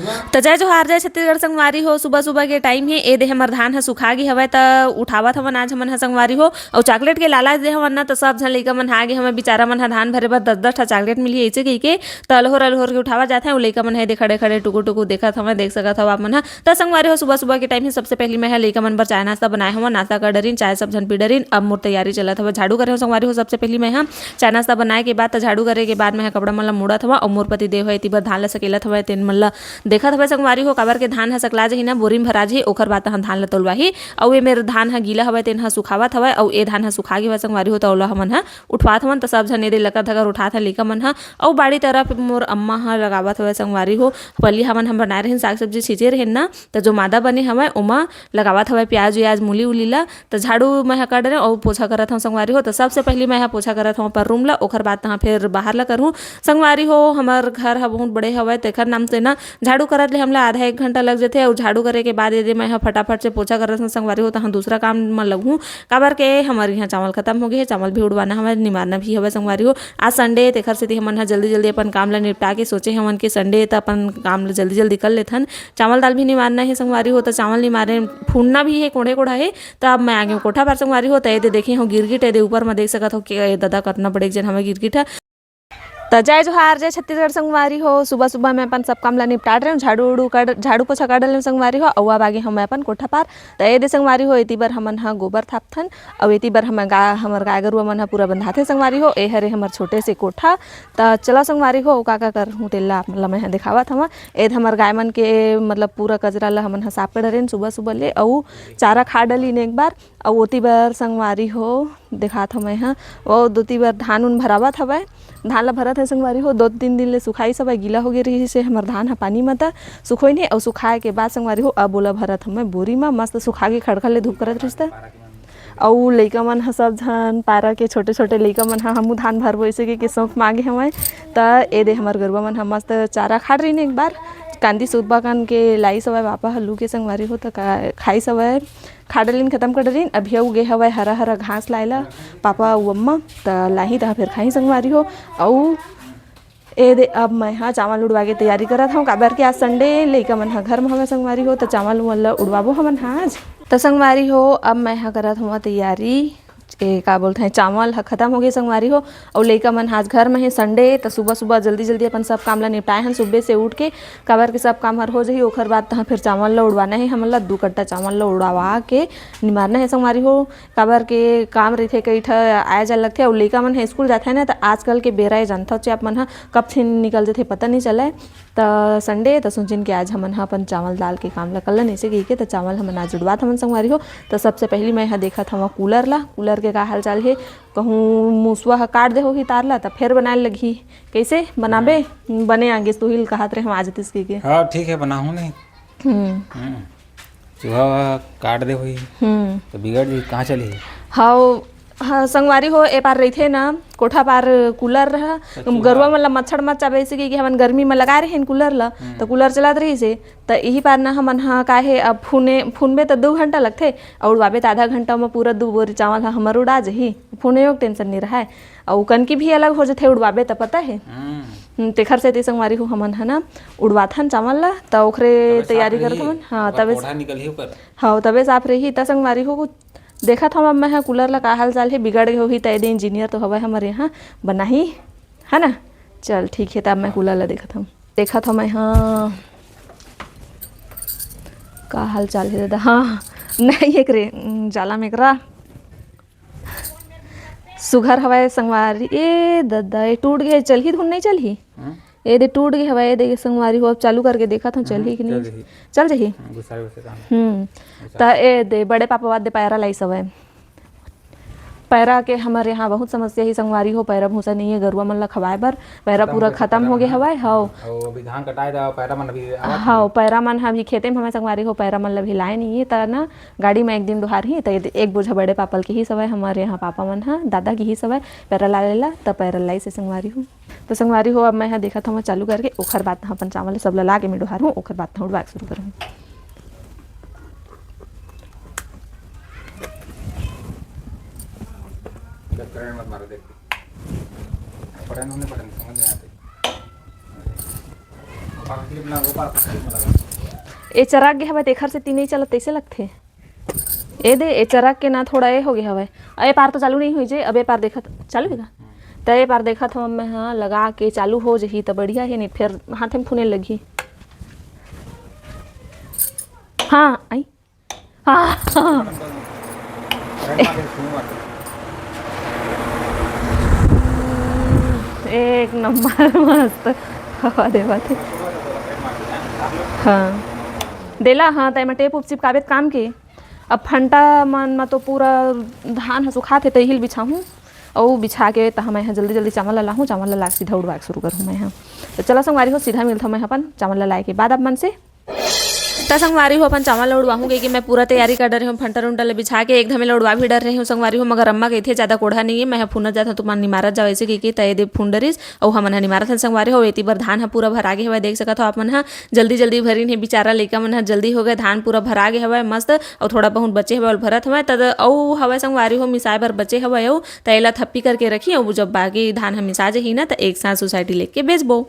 तो जय जोहार जय छत्तीसगढ़ संगवारी हो। सुबह सुबह के टाइम हे ए दे हमर धान ह सुखा गे हवय त उठावत हवन आज हमन ह संगवारी हो। अउ चॉकलेट के लालच दे हवन न त सब झन लइका मन आगे हवय। बिचारा मन ह धान भरे बर 10-10 ठा चॉकलेट मिलही अइसे कहिके त अलहोर के उठावा जाथे। अउ लइका मन ह दे खड़े खड़े टुकुर टुकुर देखत हवय। देख सकत हव आप मन ह। त संगवारी हो सुबह सुबह के टाइम हे सबसे पहली मैं ह लइका मन बर चाय नाश्ता बनाए हवन। नाश्ता कर डरिन चाय सब झन पी डरिन। अब मोर तैयारी चलत हवय झाड़ू करे हो संगवारी हो। सबसे पहली मैं ह चाय नाश्ता बनाए के बाद त झाड़ू करे के बाद मैं ह कपड़ा मन ल मोड़त हवं। अउ मोर पति देव ह एती बर धान ल सकेलत हवय। तेन मन ल देखत हवय संगवारी हो काबर के धान ह सकला जाही ना बोरी में भरा जाही ओखर बाद हम धान ल तोलवाही। अउ ए मेर धान ह गीला हवय तेन ह सुखावत हवय। अउ ए धान ह सुखा गे हवय संगवारी हो त ओला हमन ह उठवात हवन। त सब झन एदे लकर धकर उठात ह लइका मन ह। अउ बाड़ी तरफ मोर अम्मा ह लगावत हवय संगवारी हो। पल्ली हमन हम बनाए रहिन साग सब्जी छींचे रहिन ना त जो मादा बने हवय ओमा लगावत हवय प्याज व्याज मूली उली ल। त झाड़ू मैं ह कर डरे अउ पोछा करत हव संगवारी हो। त सबसे पहली मैं ह पोछा करत हव पर रूम ल ओखर बाद तहा फिर बाहर ल करहूँ संगवारी हो। हमर घर ह बहुत बड़े हवय तेखर नाम से ना झाड़ू करत ले हमला आधा 1 घंटा लग जाथे। अउ झाड़ू करे के बाद यदि मैं ह फटाफट से पोछा करत हव संगवारी हो तहाँ दूसरा काम म लगहूँ। काबर के हमर इहाँ चावल खत्म हो गे हे। चावल भी उड़वाना हवय निमारना भी हवय संगवारी हो। आज संडे तेखर सेती हमन ह जल्दी जल्दी अपन काम ल निपटा के सोचे हवन कि संडे त अपन काम ल जल्दी जल्दी कर लेथन। चावल दाल भी निमारना हे संगवारी हो। त चावल निमारे फूंदना भी हे कोड़े कोड़ा हे। त अब मैं आगे कोठा पर संगवारी हो। त एदे देखे हो गिरगिट एदे ऊपर म देख सकत हो के ददा कतना बड़े जन हवय गिरगिट ह। त जय जोहार जय छत्तीसगढ़ संगवारी हो। सुबह सुबह मैं अपन सब काम ला निपटा रही हूँ। झाड़ू पोछा कर डरे संगवारी हो। अउ अब आगे हम अपन कोठा पार त एदे संगवारी हो एती बर हमन ह गोबर थापथन। अउ एती बर हमर गाय गरुवा मन ह पूरा बंधाथे संगवारी हो। ए हरे हमर छोटे से कोठा। त चला संगवारी हो का का करहूँ तेला आप ल मैं ह दिखावत हव। एद हमर गाय मन के मतलब पूरा कचरा ल हमन ह साफ कर डरिन सुबह सुबह ले। अउ चारा खा डलिन एक बार। अउ ओती बर संगवारी हो दिखात हव मैं ह। अउ दोती बर धान उन भरावत हवय। धान ल भरत हे संगवारी हो 2-3 दिन ले सुखाइस हवय गीला होगे रहिस हे हमर धान ह पानी म त सुखोइन हे। अउ सुखाए के बाद संगवारी हो अब ओला भरत हव मैं बोरी म मस्त सुखा के खड़खड़ ले धूप करत रहिस त। अउ लइका मन ह सब झन पारा के छोटे छोटे लइका मन ह हमू धान भरबो अइसे कहिके शौक मांगे हवय। त एदे हमर गरुवा मन ह मस्त चारा खा डरिन एक बार। कांदी सुब्बा कन के लाइस हवय पापा ह लू के संगवारी हो त खाइस हवय। खा डलिन खत्म कर डरिन अभी अउ गे हवय हरा हरा घास लाए ला पापा अउ अम्मा त लाही तहाँ फिर खाही संगवारी हो। अउ एदे अब मैं ह चावल उड़वा के तैयारी करत हव काबर के आज संडे लइका मन ह घर म हवय संगवारी हो। त चावल उवल ल उड़वाबो हमन ह आज। त संगवारी हो अब मैं ह करत हव तैयारी का बोलथे हैं चावल ह खत्म हो गे संगवारी हो। अउ लइका मन आज घर में हे संडे त सुबह सुबह जल्दी जल्दी अपन सब काम ल निपटाए हन सुबह से उठ के। काबर के सब काम हर हो जाही ओखर बाद तहाँ फिर चावल ल उड़वाना हे हमन ल 2 कट्टा चावल ल उड़वा के निमारना हे संगवारी हो। काबर के काम रहिथे कई ठ आए जाए लगथे। अउ लइका मन ह स्कूल जाथे न त आजकल के बेरा ए जानथव चे आप मन ह कब छिन निकल जाथे पता नई चलय। त संडे त सोचिन के आज हमन ह अपन चावल दाल के काम ल कर लन अइसे कहिके त चावल हमन आज उड़वात हवन संगवारी हो। त सबसे पहली मैं ह देखत हव कूलर ला कूलर के का हाल चाल हे। कहूँ मूसवा ह काट दे होही तार ला त फिर बनाए लगही कइसे बनाबे बने आगिस तू ही कहत रहे हम आज तिस कहिके। हाँ ठीक है बनाहूँ नहीं। चूहा काट दे होही तो बिगड़ जी कहाँ चली। हाउ हाँ संगवारी हो ए पार रहिथे ना कोठा पार कूलर ह गरुवा मन ल मच्छर मत चाबे अइसे कहिके हमन गर्मी में लगाए रहेन कूलर ल। त कूलर चलत रहिस हे त इही पार ना हमन ह काहे अब फुनबे त 2 घंटा लगथे। अउ उड़वाबे त आधा घंटा म पूरा 2 बोरी चावल ह हमर उड़ा जाही। फुने के टेंशन नइ राहय। अउ कनकी भी अलग हो जाथे उड़वाबे त पता हे। तेखर सेती संगवारी हो हमन ह ना उड़वाथन चावल ल त ओखरे तैयारी करत हवन। हाँ तबे हाँ तबे साफ रही त संगवारी हो देखत हव मैं ह कूलर ला का हाल चाल हे बिगड़ गे होही त एदे इंजीनियर तो हवय हमर यहाँ बनाही है ना। चल ठीक है तब मैं कूलर ला देखत हव मैं ह का हाल चाल हे दादा। हाँ नहीं एकरे जाला में एकरा सुघर हवय संगवारी ए दादा ए टूट गे चलही धुन नहीं चलही। एदे टूट गे हवय एदे संगवारी हो अब चालू करके देखत हव चलही कि नहीं चल जाही। त एदे बड़े पापा वाद दे पैरा लाइस हवय। पैरा के हमर यहाँ बहुत समस्या ही संगवारी हो पैरा भूसा नहीं है गरुवा मन ल खवाए बर पैरा पूरा खत्म हो गे हवय। हाउ अभी धान कटाए दा पैरा मन अभी हाउ पैरा मन ह अभी खेते में हवय संगवारी हो पैरा मन ल भी लाए नहीं है त ना गाड़ी में एक दिन दोहार ही त एक बोझा बड़े पापा के ही सवय हमारे यहाँ पापा मन ह दादा के ही सवय पैरा ला लेला त पैरा लाइस संगवारी हो। तो संगवारी हो अब मैं ह देखत हव चालू करके ओखर बाद अपन चावल सब ला के मैं डोहार हूँ ओखर बाद उड़वाए शुरू करहूँ। करंट मत मारो देख पढ़न होने समझ में आते ए चराक गे हवय तेखर से तीन नहीं चलत तैसे लगथे ए दे ए चराक के ना थोड़ा ए हो गया हवय ए पार तो चालू नहीं हुई जे अब ए पार देखत चालू हेगा त ए पार देखत हम मैं हाँ लगा के चालू हो जही त बढ़िया है नहीं फिर हाथे में फुने लगी हाँ आई हाँ एक नंबर मस्त हवा देवा थे हाँ देला हाँ तय में टेप उप चिपकाबेत काम के अब फंटा मन में तो पूरा धान ह सुखात हे त हिल बिछाहूँ और बिछा के त मैं जल्दी जल्दी चावल लाहूँ चावल ला सीधा उड़वा शुरू करूँ मैं हाँ तो चला संगवारी हो सीधा मिलता मैं अपन चावल लाए के बाद अब मन से त संगवारी हो अपन चावल उड़वाहूँ कि मैं पूरा तैयारी कर रही हूँ फंटर उंटर ले बिछा के एक धमे उड़वा भी डर रही हूँ संगवारी हो मगर अम्मा कहती है ज़्यादा कोढ़ा नहीं है मैं फूनत जाता तुम निमारत जाओ ऐसे कि तय दे फूंडरिस और हमन निमारत हन संगवारी हो एती बर धान ह पूरा भरा गे हवय देख सकत हो आप मन ह जल्दी जल्दी भरीन हे बेचारा लइका मन ह जल्दी हो गए धान पूरा भरा गे हवय मस्त और थोड़ा बहुत बचे हवय भरत हवय तद अउ हवय संगवारी हो मिसाए बर बचे हवय अउ तैला थप्पी करके रखी अउ जब बाकी धान ह मिसा जही ना त एक साथ सोसाइटी लेके बेचबो।